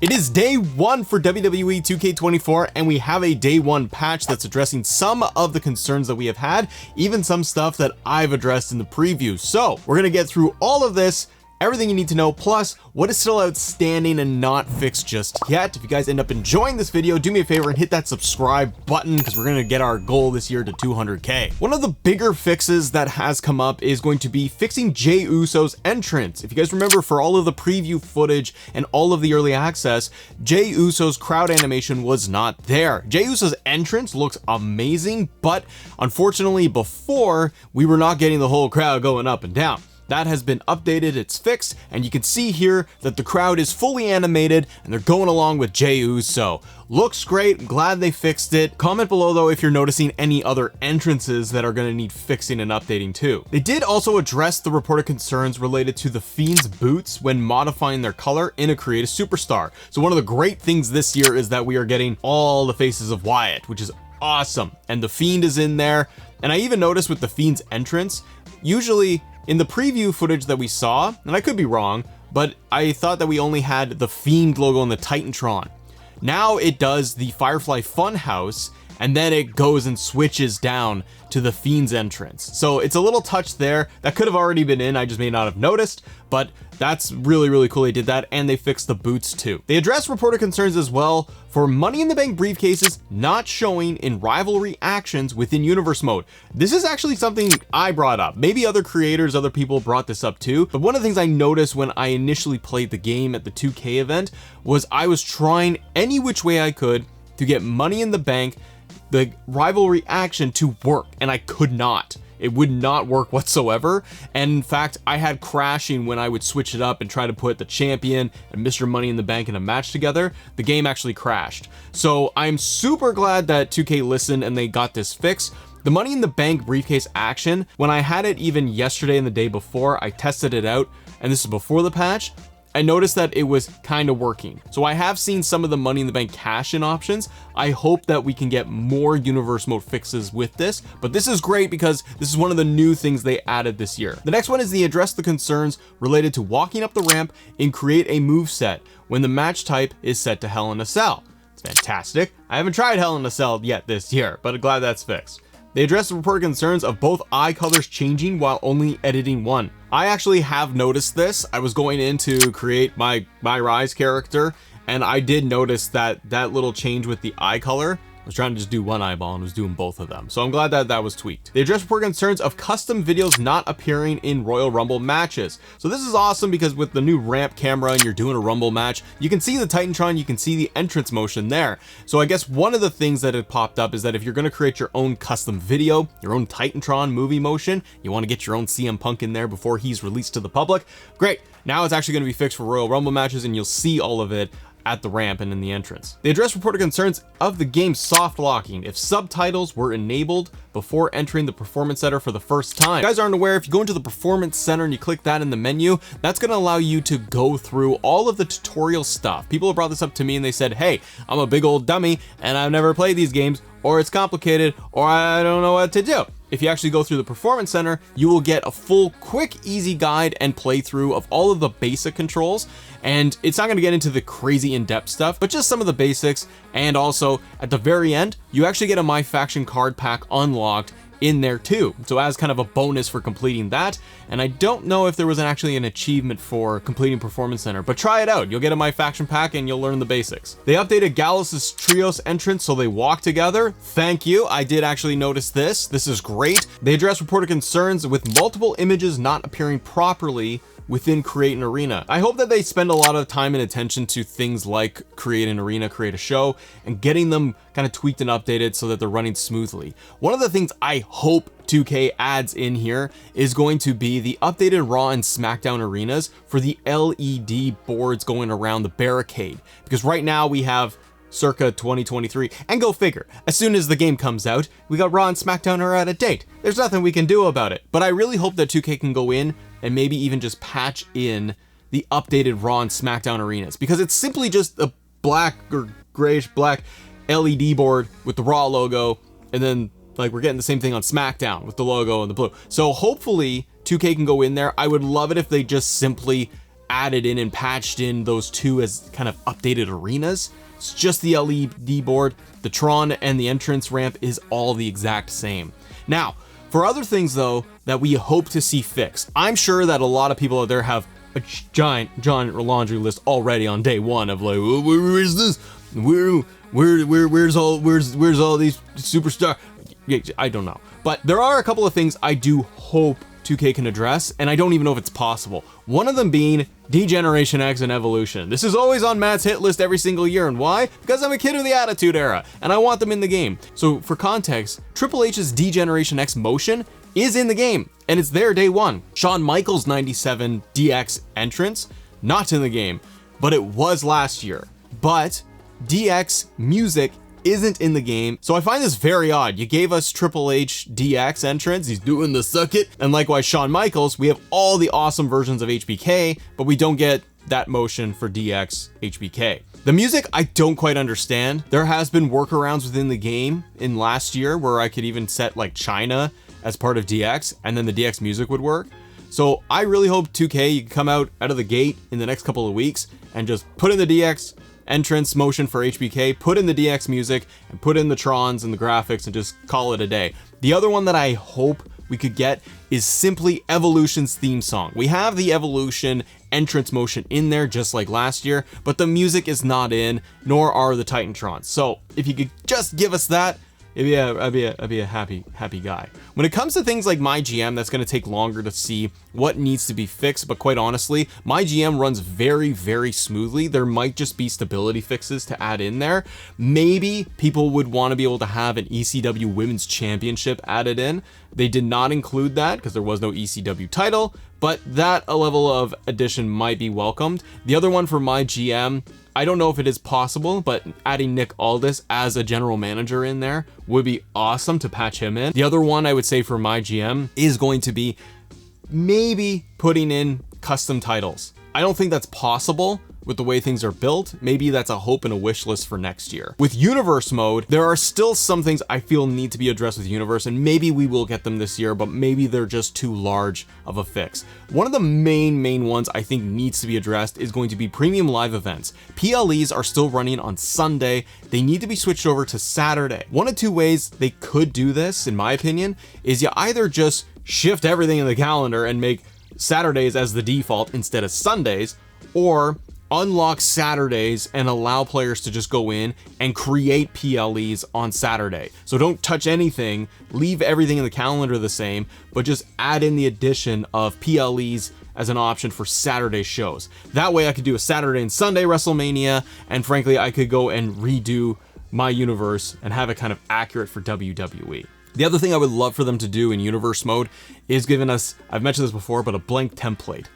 It is day one for WWE 2K24, and we have a day one patch that's addressing some of the concerns that we have had, even some stuff that I've addressed in the preview. So we're gonna get through all of this, everything you need to know, plus what is still outstanding and not fixed just yet. If you guys end up enjoying this video, do me a favor and hit that subscribe button, because we're gonna get our goal this year to 200K. One of the bigger fixes that has come up is going to be fixing Jey Uso's entrance. If you guys remember, for all of the preview footage and all of the early access, Jey Uso's crowd animation was not there. Jey Uso's entrance looks amazing, but unfortunately before, we were not getting the whole crowd going up and down. That has been updated, it's fixed, and you can see here that the crowd is fully animated and they're going along with Jey Uso. Looks great, glad they fixed it. Comment below though if you're noticing any other entrances that are going to need fixing and updating too. They did also address the reported concerns related to the Fiend's boots when modifying their color in a Create a Superstar. So one of the great things this year is that we are getting all the faces of Wyatt, which is awesome, and the Fiend is in there. And I even noticed with the Fiend's entrance, usually in the preview footage that we saw, and I could be wrong, but I thought that we only had the Fiend logo on the Titantron. Now it does the Firefly Funhouse, and then it goes and switches down to the Fiend's entrance. So it's a little touch there that could have already been in, I just may not have noticed, but that's really cool they did that, and they fixed the boots too. They addressed reported concerns as well for Money in the Bank briefcases not showing in rivalry actions within universe mode. This is actually something I brought up. Maybe other creators, other people brought this up too, but one of the things I noticed when I initially played the game at the 2K event was I was trying any which way I could to get Money in the Bank, the rivalry action, to work, and I could not. It would not work whatsoever, and in fact I had crashing when I would switch it up and try to put the champion and Mr. Money in the Bank in a match together. The game actually crashed. So I'm super glad that 2K listened and they got this fixed. The Money in the Bank briefcase action, when I had it even yesterday and the day before, I tested it out, and this is before the patch, I noticed that it was kind of working. So I have seen some of the Money in the Bank cash-in options. I hope that we can get more universe mode fixes with this, but this is great because this is one of the new things they added this year. The next one is they address the concerns related to walking up the ramp and create a move set when the match type is set to Hell in a Cell. It's fantastic. I haven't tried Hell in a Cell yet this year, but I'm glad that's fixed. They addressed the reported concerns of both eye colors changing while only editing one. I actually have noticed this. I was going in to create my Rise character, and I did notice that little change with the eye color. I was trying to just do one eyeball and was doing both of them. So I'm glad that that was tweaked. They addressed reported concerns of custom videos not appearing in Royal Rumble matches. So this is awesome because with the new ramp camera and you're doing a Rumble match, you can see the Titantron, you can see the entrance motion there. So I guess one of the things that had popped up is that if you're going to create your own custom video, your own Titantron movie motion, you want to get your own CM Punk in there before he's released to the public. Great. Now it's actually going to be fixed for Royal Rumble matches, and you'll see all of it at the ramp and in the entrance. They addressed reported concerns of the game soft locking if subtitles were enabled before entering the performance center for the first time. If you guys aren't aware, if you go into the performance center and you click that in the menu, that's going to allow you to go through all of the tutorial stuff. People have brought this up to me and they said, hey, I'm a big old dummy and I've never played these games, or it's complicated, or I don't know what to do. If you actually go through the performance center, you will get a full, quick, easy guide and playthrough of all of the basic controls. And it's not going to get into the crazy in-depth stuff, but just some of the basics. And also at the very end, you actually get a My Faction card pack unlocked in there too, so as kind of a bonus for completing that. And I don't know if there was actually an achievement for completing Performance Center, but try it out. You'll get a My Faction pack and you'll learn the basics. They updated Gallus' Trios entrance so they walk together. Thank you. I did actually notice this. This is great. They addressed reported concerns with multiple images not appearing properly within Create an Arena. I hope that they spend a lot of time and attention to things like Create an Arena, Create a Show, and getting them kind of tweaked and updated so that they're running smoothly. One of the things I hope 2K adds in here is going to be the updated Raw and SmackDown arenas for the LED boards going around the barricade, because right now we have circa 2023, and go figure, as soon as the game comes out, we got Raw and SmackDown are out of date. There's nothing we can do about it, but I really hope that 2K can go in and maybe even just patch in the updated Raw and SmackDown arenas, because it's simply just a black or grayish black LED board with the Raw logo, and then like we're getting the same thing on SmackDown with the logo and the blue. So hopefully 2K can go in there. I would love it if they just simply added in and patched in those two as kind of updated arenas. It's just the LED board. The Tron and the entrance ramp is all the exact same. Now, for other things though that we hope to see fixed, I'm sure that a lot of people out there have a giant laundry list already on day one of like, where is this? Where's all these superstar? I don't know. But there are a couple of things I do hope 2K can address, and I don't even know if it's possible. One of them being Degeneration X and Evolution. This is always on Matt's hit list every single year, and why? Because I'm a kid of the Attitude Era, and I want them in the game. So for context, Triple H's Degeneration X motion is in the game, and it's there day one. Shawn Michaels' 97 DX entrance, not in the game, but it was last year. But DX music isn't in the game, so I find this very odd. You gave us Triple H DX entrance, he's doing the suck it, and likewise Shawn Michaels, we have all the awesome versions of HBK, but we don't get that motion for DX HBK. The music I don't quite understand. There has been workarounds within the game in last year where I could even set like China as part of DX, and then the DX music would work. So I really hope 2K, you can come out of the gate in the next couple of weeks and just put in the DX entrance motion for HBK, put in the DX music, and put in the Trons and the graphics and just call it a day. The other one that I hope we could get is simply Evolution's theme song. We have the Evolution entrance motion in there just like last year, but the music is not in, nor are the Titantrons. So if you could just give us that, I'd be a happy guy. When it comes to things like My GM, that's going to take longer to see what needs to be fixed, but quite honestly, My GM runs very smoothly. There might just be stability fixes to add in there. Maybe people would want to be able to have an ECW Women's Championship added in. They did not include that because there was no ECW title, but that a level of addition might be welcomed. The other one for My GM, I don't know if it is possible, but adding Nick Aldis as a general manager in there would be awesome to patch him in. The other one I would say for My GM is going to be maybe putting in custom titles. I don't think that's possible with the way things are built. Maybe that's a hope and a wish list for next year. With Universe mode, there are still some things I feel need to be addressed with Universe, and maybe we will get them this year, but maybe they're just too large of a fix. One of the main ones I think needs to be addressed is going to be premium live events. PLEs are still running on Sunday. They need to be switched over to Saturday. One of two ways they could do this, in my opinion, is you either just shift everything in the calendar and make Saturdays as the default instead of Sundays, or unlock Saturdays and allow players to just go in and create PLEs on Saturday. So don't touch anything, leave everything in the calendar the same, but just add in the addition of PLEs as an option for Saturday shows. That way I could do a Saturday and Sunday WrestleMania, and frankly I could go and redo My Universe and have it kind of accurate for WWE. The other thing I would love for them to do in Universe mode is giving us, I've mentioned this before, but a blank template.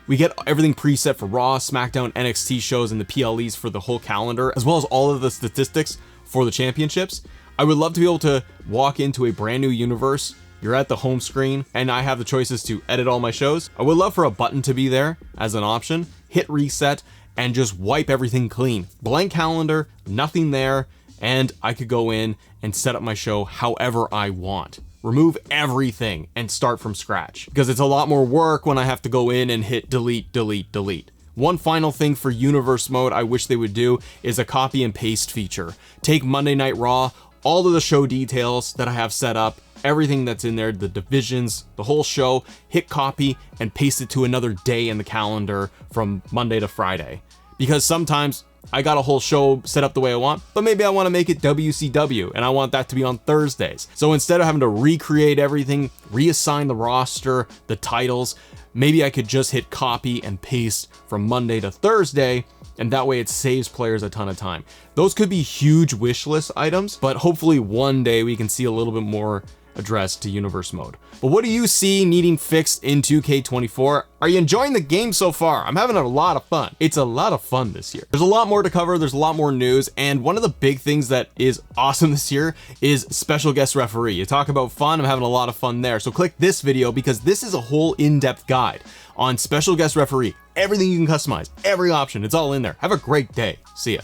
We get everything preset for Raw, SmackDown, NXT shows, and the PLEs for the whole calendar, as well as all of the statistics for the championships. I would love to be able to walk into a brand new universe. You're at the home screen, and I have the choices to edit all my shows. I would love for a button to be there as an option, hit reset, and just wipe everything clean. Blank calendar, nothing there, and I could go in and set up my show however I want. Remove everything and start from scratch, because it's a lot more work when I have to go in and hit delete. One final thing for Universe mode I wish they would do is a copy and paste feature. Take Monday Night Raw, all of the show details that I have set up, everything that's in there, the divisions, the whole show, hit copy and paste it to another day in the calendar from Monday to Friday. Because sometimes I got a whole show set up the way I want, but maybe I want to make it WCW and I want that to be on Thursdays. So instead of having to recreate everything, reassign the roster, the titles, maybe I could just hit copy and paste from Monday to Thursday, and that way it saves players a ton of time. Those could be huge wish list items, but hopefully one day we can see a little bit more addressed to Universe mode. But what do you see needing fixed in 2K24? Are you enjoying the game so far? I'm having a lot of fun. It's a lot of fun this year. There's a lot more to cover. There's a lot more news. And one of the big things that is awesome this year is special guest referee. You talk about fun. I'm having a lot of fun there. So click this video because this is a whole in-depth guide on special guest referee. Everything you can customize, every option, it's all in there. Have a great day. See ya.